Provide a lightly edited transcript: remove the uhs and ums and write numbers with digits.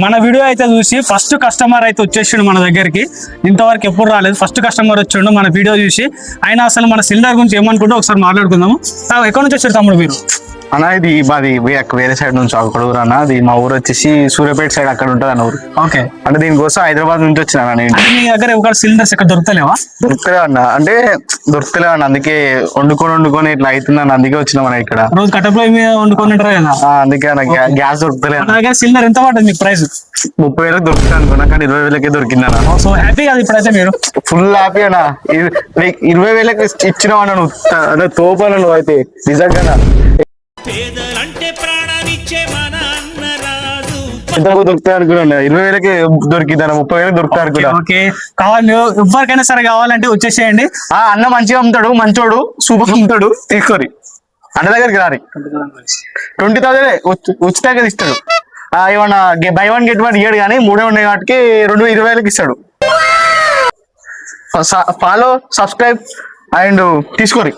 మన వీడియో అయితే చూసి ఫస్ట్ కస్టమర్ అయితే వచ్చేసిండు మన దగ్గరికి. ఇంతవరకు ఎప్పుడు రాలేదు, ఫస్ట్ కస్టమర్ వచ్చిండు మన వీడియో చూసి. అయినా అసలు మన సిలిండర్ గురించి ఏమనుకుంటే ఒకసారి మాట్లాడుకుందాము. ఎక్కడి నుంచి వచ్చారు తమ్ముడు మీరు? అన్న ఇది మాది వేరే సైడ్ నుంచి అక్కడ ఊరు అన్న. అది మా ఊరు వచ్చేసి సూర్యాపేట సైడ్ అక్కడ ఉంటుంది అన్న ఊరు. ఓకే, అంటే దీనికోసం హైదరాబాద్ నుంచి వచ్చిన నేను. మీ దగ్గర ఒక సిలిండర్స్ ఇక్కడ దొరుకుతలేవా? దొరుకుతలే అన్న, అంటే దొరుకుతలే అన్న. అందుకే వండుకొని ఇట్లా అవుతుందన్న, అందుకే వచ్చినాం అన్న ఇక్కడ. రోజు కట్టెల మీద వండుకొని ఉంటారు కదా, అందుకే అన్న గ్యాస్ దొరుకుతలే. మన దగ్గర సిలిండర్ ఎంత పడుతుంది మీకు ప్రైస్? 30,000 దొరుకుతుంది అనుకున్నా, కానీ 20,000కే దొరికింది అన్న. సో హ్యాపీ కదా ఇప్పుడైతే మీరు? ఫుల్ హ్యాపీ అన్న. 20,000కి ఇచ్చినావు అన్న నువ్వు, తోపన నువ్వు అయితే నిజంగా. పేదలంటే ప్రాణానిచ్చే మన అన్నరాజు. ఎంత దొరుకుతాయి అనుకున్నా, 20,000కి దొరికింది అన్న. 30,000 దొరుకుతాయి అనుకున్నా. ఓకే, కావాలి ఎవరికైనా సరే కావాలంటే వచ్చేసేయండి. అన్న మంచిగా అమ్ముతాడు, మంచోడు, సూపర్ అమ్ముతాడు. తీసుకొని అన్న దగ్గరికి రారి. 20,000 ఉచితంగా ఇస్తాడు. ఏమన్నా బై 1 get 1 ఇయ్యాడు, కానీ 3 ఉన్నాయి వాటికి 20,000కి ఇస్తాడు. Follow, subscribe and తీసుకోరి.